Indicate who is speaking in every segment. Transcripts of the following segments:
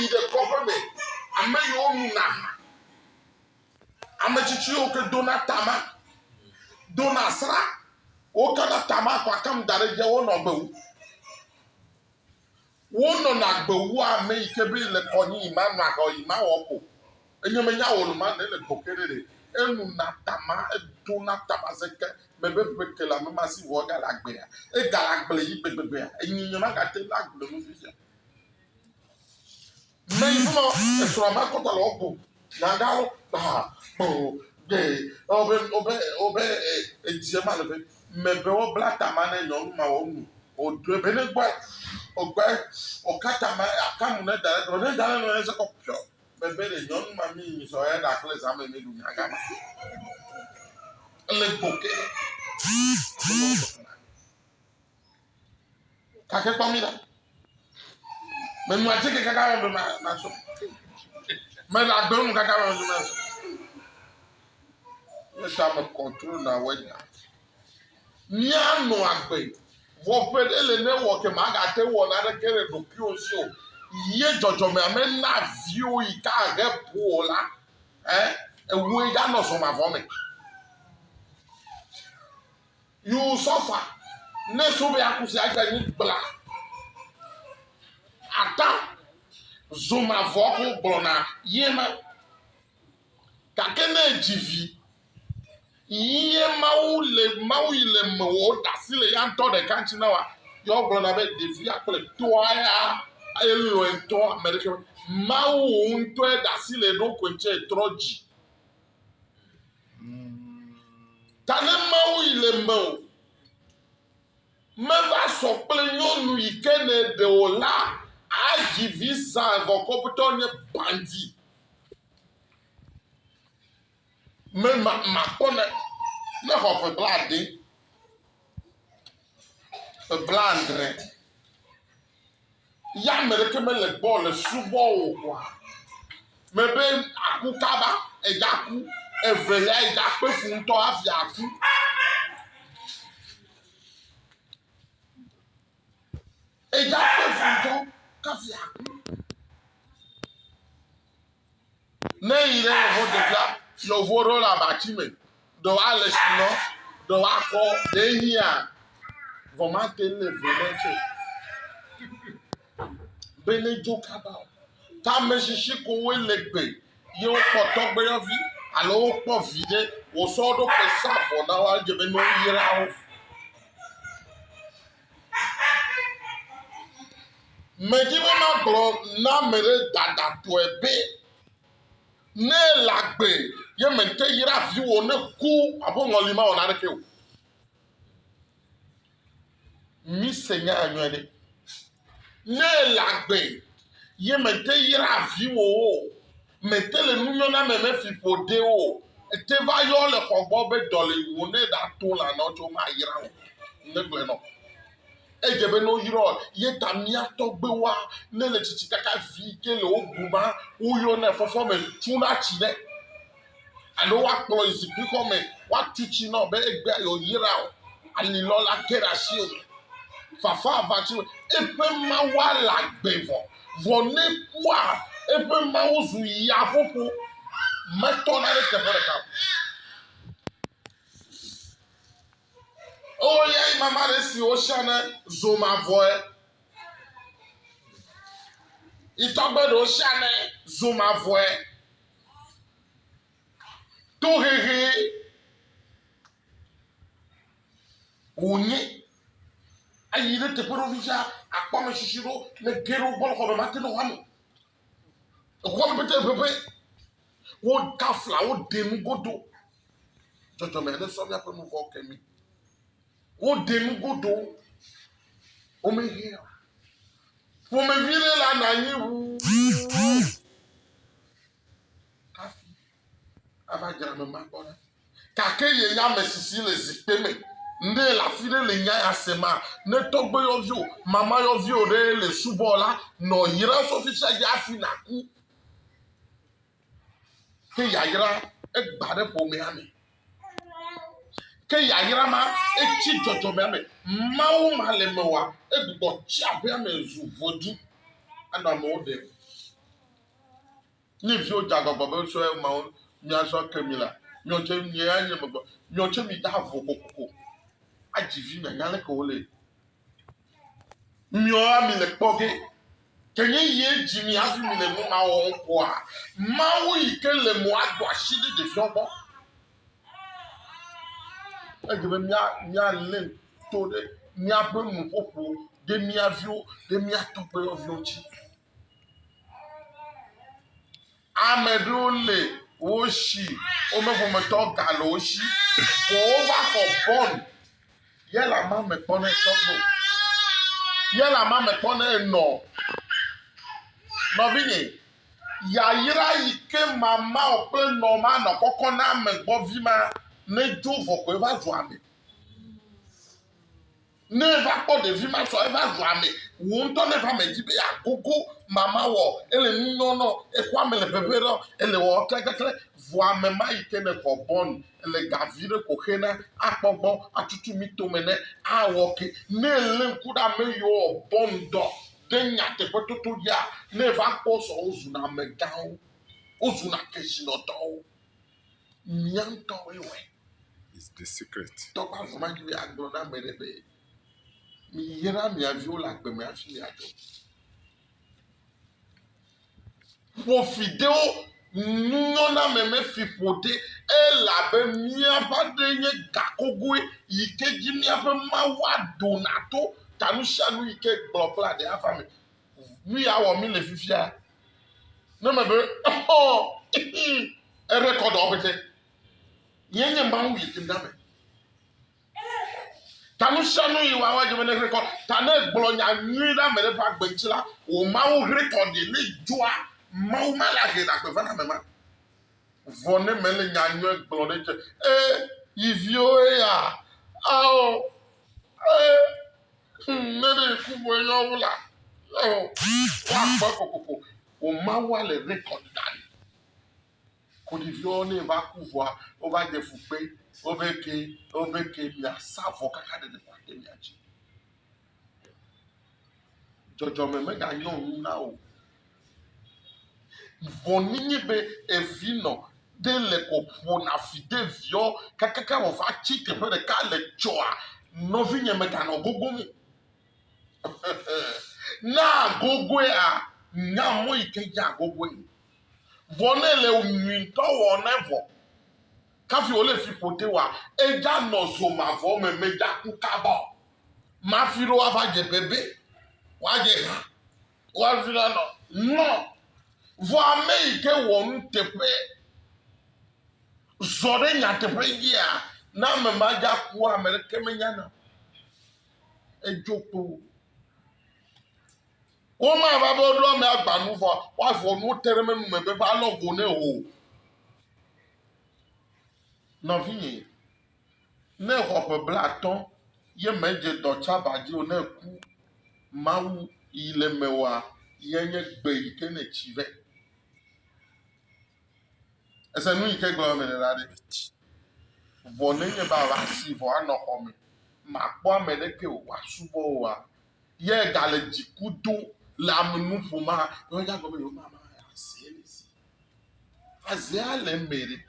Speaker 1: yi de kɔƒe me ame yiwo nuna ha ame tsitsiwo ke dona tama dona sra wo kana tama kɔ akam da ɖe dze wonɔ gbewu wonɔna gbewu ame yi ke be le kɔnyi yi ma nɔ ahɔ yi ma wɔ ko enye me nya wolo ma ne le gboke ɖe ɖe enuna tama edona tama seke mebe peke la me ma si wɔ ga la gbea e ga la gble yi gbegbea enyi nyema ga te la gble nu fifia me yi fuma esrɔ̃ ma kɔta le wɔbo nyagawo bo de obe edie ma le be mebe wo bla tama ne nyɔnu ma wo nu o do ebe ne gbɔ ogbe okatama akamu ne da ɖe ne da ɖe ne se kɔ pio bebe le nyɔnu ma mi yi sɔ ya da kple zame ne du nyaga ma ele gboke kake kpɔ mi la me nu atike kaka me ma so me la gbe nu kaka me ma so ne ta me control na wenya mia no agbe vɔ ƒe ɖe le ne wɔ ke ma ga te wɔ na ɖe ke le ɖokuiwo si o ye dzɔdzɔme ame na viwo yi ka he ƒo o la ewoe ya nɔ zɔmavɔ me you suffer ne so be akusi agba ni gbla ata zɔmavɔ ko gblɔna yema gake ne dzivi iye mawu yi le me wo dasi le ya ŋutɔ ɖeka ŋuti na wa yɔ gblɔna be ɖevia kple toa ya elɔe ŋutɔ ame ɖeke mawu ŋutɔe dasi le ɖo ko ŋuti trɔ dzi ta ne mawu yi le me o meva sɔ kple nyɔnu yi ke ne ɖe o la adzivi zã vɔkɔpetɔ nye bandi me ma kpɔne ne xɔ ƒe blaade ƒe blaadre ya ame ɖeke mele gbɔ le subɔ o koa me be aku kaba egaku evelia egakpe fu ŋutɔ hafi aku egakpe fu ŋutɔ kafi aku ne yi ɖe yevo ɖevia yevo ɖewo le abati me ɖewo ale sinɔ ɖewo akɔ ɖe hia vɔmate le ve tse be ne dzo kaba o tame sisi ko wo le gbe ye wokpɔ tɔgbeyɔvi alo wokpɔ vi ɖe wosɔ ɖo ƒe sa vɔ na wa dze be ne woyra wo medi be ma gblɔ na ame ɖe dadatɔe be ne le agbe ye mente yra viwo ne ku abo ŋɔli ma wɔna ɖeke o mi se nya anyɔe ɖe ne le agbe ye mente yra viwo o mente le nunyɔna me me fi ƒo de o ete va yɔ le xɔ gbɔ be dɔ le wo ne da to la nɔ tso ma yra o ne gblɔ nɔ edze be no yirɔ ye ta mia tɔgbewoa ne le tsitsi kaka vi ke le wo bu ma woyɔ ne fɔfɔ me tuna tsi ɖe alo woakplɔ yi zikpui xɔ me woatu tsi nɔ be egbea yɔ yira o alilɔ la ge ɖe asi o fafa avatsi o eƒe mawu le agbe vɔ ne kua eƒe mawu zu ya ƒoƒo metɔ na ɖe teƒe ɖeka o ya mama ɖe si wosia ne zomavɔe itɔgbe ɖewo sia ne zomavɔe tohehe wònye ayi ɖe teƒe ɖo fifia akpɔme sisi ɖo le ge ɖo gbɔ le xɔ me ma te ne xɔa me exɔ me pete pepe wo gafla wo de nu godo dzɔdzɔme ne sɔ miaƒe nu vɔ ke mi wo de nu godo wo me he ƒomevi ɖe la nɔ anyi wu kafi ava dzra me ma gbɔ ɖa gake ye nya ame sisi le zikpe me ne le afi ɖe le nya ya se ma ne tɔgbeyɔviwo mamayɔviwo ɖe le subɔ la nɔ yra sɔfisia dzi afi naku ke yayra egba ɖe ƒomea me ke yayra ma etsi dzɔdzɔmea me mawu ma le me wa egbugbɔ tsi aƒea me zu vodzi anɔ amewo ɖem Ni vieux d'agabo, so e ma mi aso Camila. Nyoche mi anye mbo. Nyoche mi da vokoko. Ajivi na nyale ko le. Mi o ami le poge. Kenye ye jimi afi mi le mu ma wo ko a. Ma wo yi ke le mu agbo ashidi de fiobo. Ejebe mia le to de mia be mu popo de mia vio de mia tope oviochi. Amedole oshi omefometo galo oshi for over for born. Yela ma me pone Togbe. Yela ma me pone no. No vini. Ya yira ike mama ope no ma no koko na me gbo vima ne jo voko eva zo ame. Ne va po de vima so eva zo ame. Wonto ne va me jibe ya gogo mama wo ele no e kwa me le bebero ele wo kekekle vo ame ma ike ne ko bon ele gavire ko hena akpogbo atutu mitomene awoke ne le nkuda me yo bondo denya te pototo ya ne va po so ozuna me down ozuna keshino do mianto wewe
Speaker 2: It's the secret.
Speaker 1: to ba fuma ki agbo na merebe mi yera mi avio la pe mi afi mi ajo po fideo nyona meme fipode e la be mia pa de nye gakogwe yikeji mia pe ma wa donato tanusha nu yike glopla de afame mi awo mi le fifia no me be oh e record obete yenye ma wu yike ndame tanusha nu yi wa je me record tane gblonya nyi da me pa gbenchila o ma wu record le joa mau malage na pe fana mema vone mele nyanyo glode che ivio ya ao nere kubo yo wula wa pa kokoko o ma wa le record dani ko divio ne va kuvoa o va de fupe o beke mi asavo kaka de kwate mi aji jojo me ga yo na o voninye be evino de le kopo na fide vio kakaka wo fa chike pe de ka le choa no vinye me ka no gogo mu na gogo a nya mo ike ja gogo yi vone le onwinto wo nevo kafi o le fi pote wa eja no so ma vo me meja ku kabo ma fi ro wa fa je bebe wa je ha wa fi no voame ike won tepe zore nya tepe ya na me maja ku amerika menya na ejopo o ma ba bo do me agbanu fo wa fo nu tere me me be ba logo ne o no vi ne hope blaton ye meje do chabaji o na ku mawu ile mewa yenye gbe ike ne chive ese nu ike glo me na de vonenye ba wa si vo anoko me ma po ameleke wa subo wa ye gale jikudo la mnu fuma yo ja go me yo mama asielisi azia le mere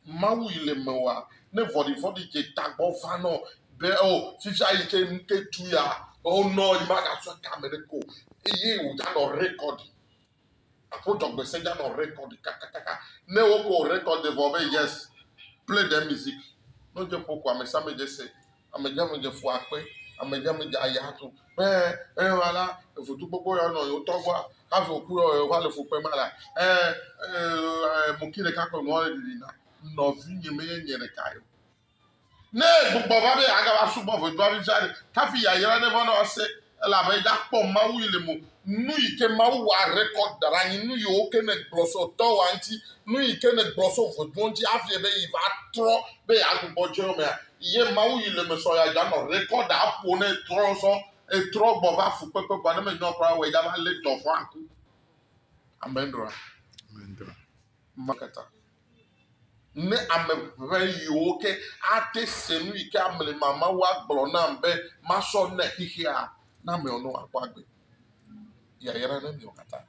Speaker 1: mawu ile mewa ne vodi je tagbo fano be o fifa ike nke tu ya o no ima ga so kamereko iye o ja no record apo Togbe se ja no record kaka ne wo ko record de vo be yes play the music no je poko amesa me je se ameja me je fu ape ameja me je ayato wala fotu gbogbo yo no yo togwa ka fo ku yo wa le fu pe mala mo kire ka ko mo le di na no vinye me nyere kayo ne gbogbo ba be aga wa subo fo do bi sare ka fi ya yera ne bono se la be ja po mawu ile mo nu ike mawu wa record dara yin nu yo ke ne gloso to wanti nu ike ne gloso fo donji afie be yi va tro be agbo jo me iye mawu ile me so ya ja no record apo ne tro so e tro gbo va fu pepe kwa ne me no pra we ja ba le to fo aku amendra makata ne amevre yo ke ate senu ike amle mama wa gblo na mbe ma so ne hihia na me ono akwagbe ya yara na mi okata